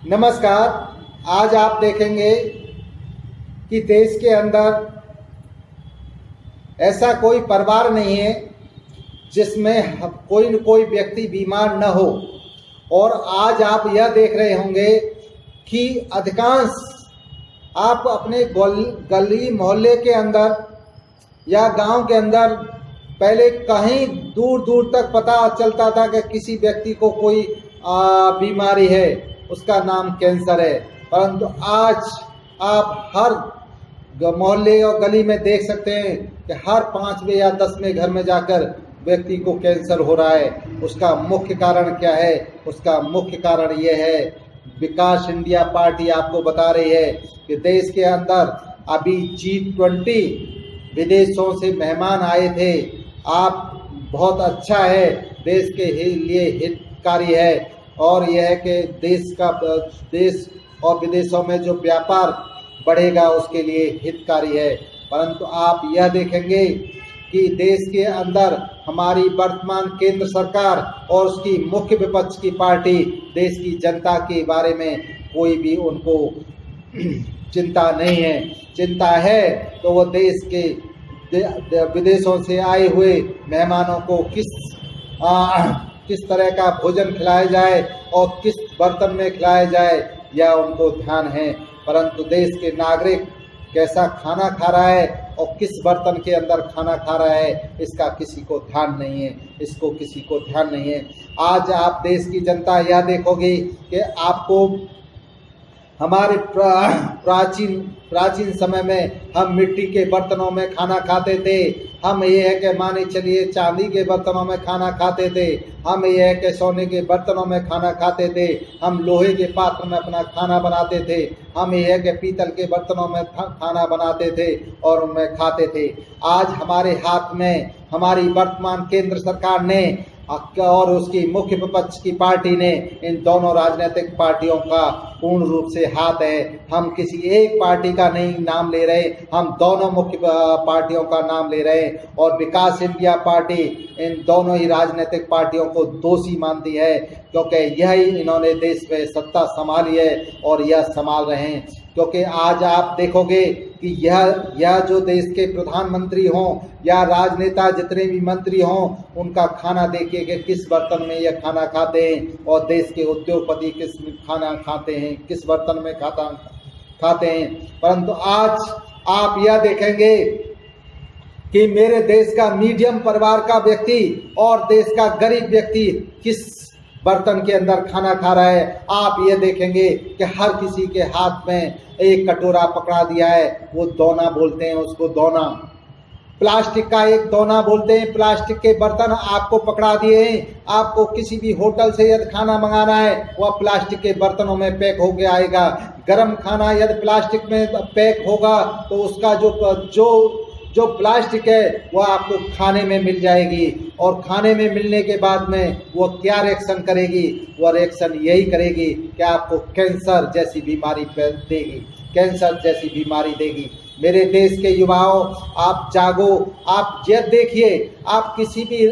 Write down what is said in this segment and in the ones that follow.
नमस्कार। आज आप देखेंगे कि देश के अंदर ऐसा कोई परिवार नहीं है जिसमें कोई न कोई व्यक्ति बीमार न हो। और आज आप यह देख रहे होंगे कि अधिकांश आप अपने गली मोहल्ले के अंदर या गांव के अंदर पहले कहीं दूर दूर तक पता चलता था कि किसी व्यक्ति को कोई बीमारी है, उसका नाम कैंसर है। परंतु आज आप हर मोहल्ले और गली में देख सकते हैं कि हर 5वें या 10वें घर में जाकर व्यक्ति को कैंसर हो रहा है। उसका मुख्य कारण क्या है? उसका मुख्य कारण यह है, विकास इंडिया पार्टी आपको बता रही है कि देश के अंदर अभी G20 विदेशों से मेहमान आए थे। आप बहुत अच्छा है, देश के लिए हितकारी है और यह है कि देश और विदेशों में जो व्यापार बढ़ेगा उसके लिए हितकारी है। परंतु आप यह देखेंगे कि देश के अंदर हमारी वर्तमान केंद्र सरकार और उसकी मुख्य विपक्ष की पार्टी देश की जनता के बारे में कोई भी उनको चिंता नहीं है। चिंता है तो वो देश के विदेशों से आए हुए मेहमानों को किस तरह का भोजन खिलाया जाए और किस बर्तन में खिलाया जाए, यह उनको ध्यान है। परंतु देश के नागरिक कैसा खाना खा रहा है और किस बर्तन के अंदर खाना खा रहा है, इसका किसी को ध्यान नहीं है। इसको किसी को ध्यान नहीं है। आज आप देश की जनता यह देखोगे कि आपको हमारे प्राचीन समय में हम मिट्टी के बर्तनों में खाना खाते थे। हम ये है कि माने चलिए चांदी के बर्तनों में खाना खाते थे। हम ये है कि सोने के बर्तनों में खाना खाते थे। हम लोहे के पात्र में अपना खाना बनाते थे। हम ये है कि पीतल के बर्तनों में खाना बनाते थे और उनमें खाते थे। आज हमारे हाथ में हमारी वर्तमान केंद्र सरकार ने और उसकी मुख्य विपक्ष की पार्टी ने, इन दोनों राजनीतिक पार्टियों का पूर्ण रूप से हाथ है। हम किसी एक पार्टी का नहीं नाम ले रहे, हम दोनों मुख्य पार्टियों का नाम ले रहे हैं। और विकास इंडिया पार्टी इन दोनों ही राजनीतिक पार्टियों को दोषी मानती है, क्योंकि यही इन्होंने देश में सत्ता संभाली है और यह संभाल रहे हैं। क्योंकि आज आप देखोगे कि यह जो देश के प्रधानमंत्री हों या राजनेता जितने भी मंत्री हों, उनका खाना देखिए कि किस बर्तन में यह खाना खाते हैं और देश के उद्योगपति किस खाना खाते हैं, किस बर्तन में खाते हैं। परंतु आज आप यह देखेंगे कि मेरे देश का मीडियम परिवार का व्यक्ति और देश का गरीब व्यक्ति किस बर्तन के अंदर खाना खा रहा है। आप ये देखेंगे कि हर किसी के हाथ में एक कटोरा पकड़ा दिया है, वो दोना बोलते हैं उसको, दोना, प्लास्टिक का एक दोना बोलते हैं। प्लास्टिक के बर्तन आपको पकड़ा दिए हैं। आपको किसी भी होटल से यदि खाना मंगाना है वह प्लास्टिक के बर्तनों में पैक होके आएगा। गर्म खाना यदि प्लास्टिक में पैक होगा तो उसका जो प्लास्टिक है वह आपको खाने में मिल जाएगी और खाने में मिलने के बाद में वो क्या रिएक्शन करेगी? वह रिएक्शन यही करेगी कि आपको कैंसर जैसी बीमारी देगी, कैंसर जैसी बीमारी देगी। मेरे देश के युवाओं, आप जागो। आप यह देखिए, आप किसी भी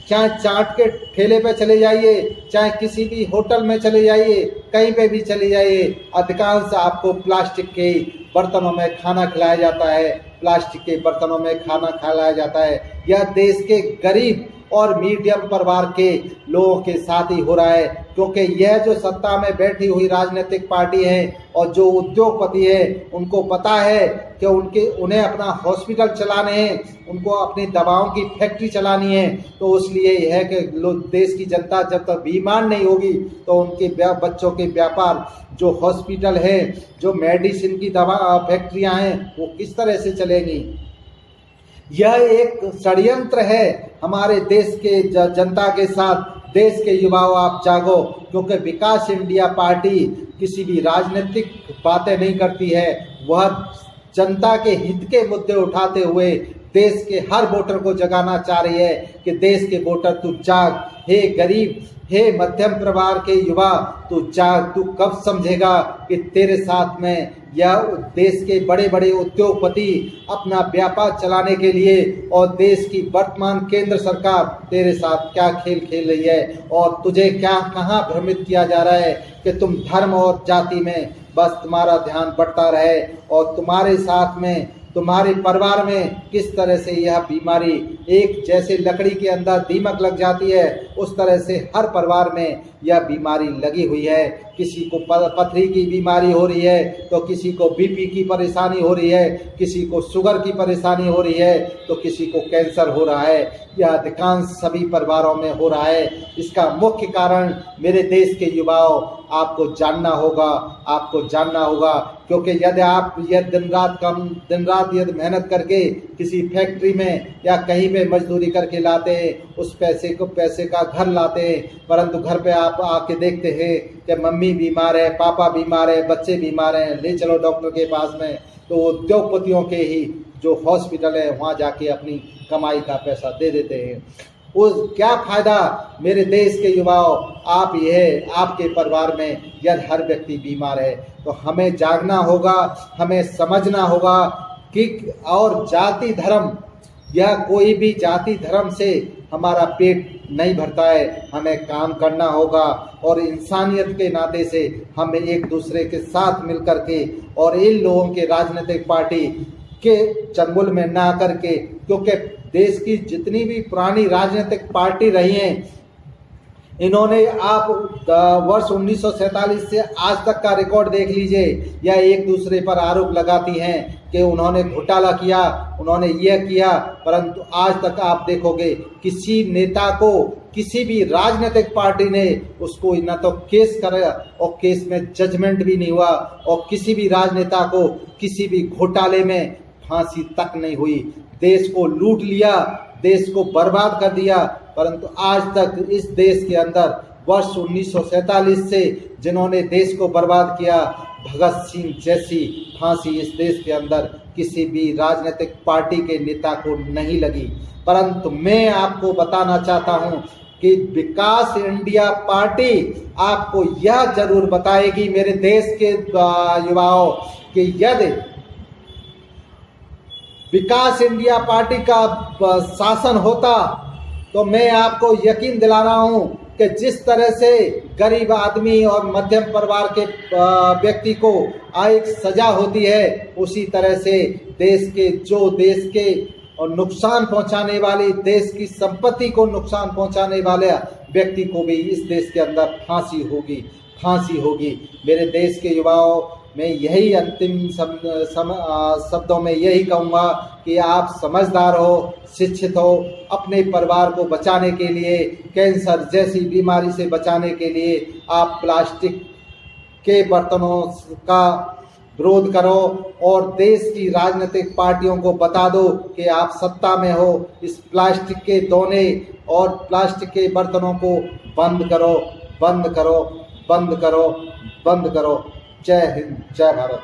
चाहे चाट के ठेले पे चले जाइए, चाहे किसी भी होटल में चले जाइए, कहीं पे भी चले जाइए, अधिकांश आपको प्लास्टिक के बर्तनों में खाना खिलाया जाता है, प्लास्टिक के बर्तनों में खाना खिलाया जाता है। यह देश के गरीब और मीडियम परिवार के लोगों के साथ ही हो रहा है, क्योंकि यह जो सत्ता में बैठी हुई राजनीतिक पार्टी है और जो उद्योगपति है, उनको पता है कि उन्हें अपना हॉस्पिटल चलाने हैं, उनको अपनी दवाओं की फैक्ट्री चलानी है। तो इसलिए यह है कि देश की जनता जब तक बीमार नहीं होगी तो उनके बच्चों के व्यापार, जो हॉस्पिटल है, जो मेडिसिन की दवा फैक्ट्रियां हैं, वो किस तरह से चलेंगी? यह एक षड्यंत्र है हमारे देश के जनता के साथ। देश के युवाओं, आप जागो, क्योंकि विकास इंडिया पार्टी किसी भी राजनीतिक बातें नहीं करती है। वह जनता के हित के मुद्दे उठाते हुए देश के हर वोटर को जगाना चाह रही है कि देश के वोटर तू जाग, हे गरीब, हे मध्यम परिवार के युवा तू जाग। तू कब समझेगा कि तेरे साथ में यह देश के बड़े बड़े उद्योगपति अपना व्यापार चलाने के लिए और देश की वर्तमान केंद्र सरकार तेरे साथ क्या खेल खेल रही है और तुझे क्या कहाँ भ्रमित किया जा रहा है कि तुम धर्म और जाति में बस तुम्हारा ध्यान बढ़ता रहे और तुम्हारे साथ में तुम्हारे परिवार में किस तरह से यह बीमारी, एक जैसे लकड़ी के अंदर दीमक लग जाती है उस तरह से हर परिवार में यह बीमारी लगी हुई है। किसी को पथरी की बीमारी हो रही है तो किसी को बीपी की परेशानी हो रही है, किसी को शुगर की परेशानी हो रही है तो किसी को कैंसर हो रहा है। यह अधिकांश सभी परिवारों में हो रहा है। इसका मुख्य कारण मेरे देश के युवाओं आपको जानना होगा क्योंकि यदि आप यह दिन रात यदि मेहनत करके किसी फैक्ट्री में या कहीं पे मजदूरी करके लाते हैं, उस पैसे का घर लाते हैं, परंतु घर पे आप आके देखते हैं कि मम्मी बीमार है, पापा बीमार है, बच्चे बीमार हैं, ले चलो डॉक्टर के पास में, तो उद्योगपतियों के ही जो हॉस्पिटल है वहाँ जाके अपनी कमाई का पैसा दे देते हैं। उस क्या फायदा मेरे देश के युवाओं, आप यह आपके परिवार में यदि हर व्यक्ति बीमार है तो हमें जागना होगा, हमें समझना होगा कि और जाति धर्म या कोई भी जाति धर्म से हमारा पेट नहीं भरता है। हमें काम करना होगा और इंसानियत के नाते से हमें एक दूसरे के साथ मिलकर के और इन लोगों के राजनीतिक पार्टी के चंगुल में ना करके, क्योंकि देश की जितनी भी पुरानी राजनीतिक पार्टी रही हैं इन्होंने आप वर्ष 1947 से आज तक का रिकॉर्ड देख लीजिए, या एक दूसरे पर आरोप लगाती हैं कि उन्होंने घोटाला किया, उन्होंने यह किया, परंतु आज तक आप देखोगे किसी नेता को किसी भी राजनीतिक पार्टी ने उसको न तो केस करा और केस में जजमेंट भी नहीं हुआ और किसी भी राजनेता को किसी भी घोटाले में फांसी तक नहीं हुई। देश को लूट लिया, देश को बर्बाद कर दिया, परंतु आज तक इस देश के अंदर वर्ष 1947 से जिन्होंने देश को बर्बाद किया, भगत सिंह जैसी फांसी इस देश के अंदर किसी भी राजनीतिक पार्टी के नेता को नहीं लगी। परंतु मैं आपको बताना चाहता हूं कि विकास इंडिया पार्टी आपको यह जरूर बताएगी मेरे देश के युवाओं कि यदि विकास इंडिया पार्टी का शासन होता तो मैं आपको यकीन दिला रहा हूं कि जिस तरह से गरीब आदमी और मध्यम परिवार के व्यक्ति को एक सजा होती है, उसी तरह से देश के और नुकसान पहुंचाने वाली, देश की संपत्ति को नुकसान पहुंचाने वाले व्यक्ति को भी इस देश के अंदर फांसी होगी। मेरे देश के युवाओं, मैं यही अंतिम शब्दों में यही कहूँगा कि आप समझदार हो, शिक्षित हो, अपने परिवार को बचाने के लिए, कैंसर जैसी बीमारी से बचाने के लिए आप प्लास्टिक के बर्तनों का विरोध करो और देश की राजनीतिक पार्टियों को बता दो कि आप सत्ता में हो, इस प्लास्टिक के दोने और प्लास्टिक के बर्तनों को बंद करो। जय हिंद, जय भारत।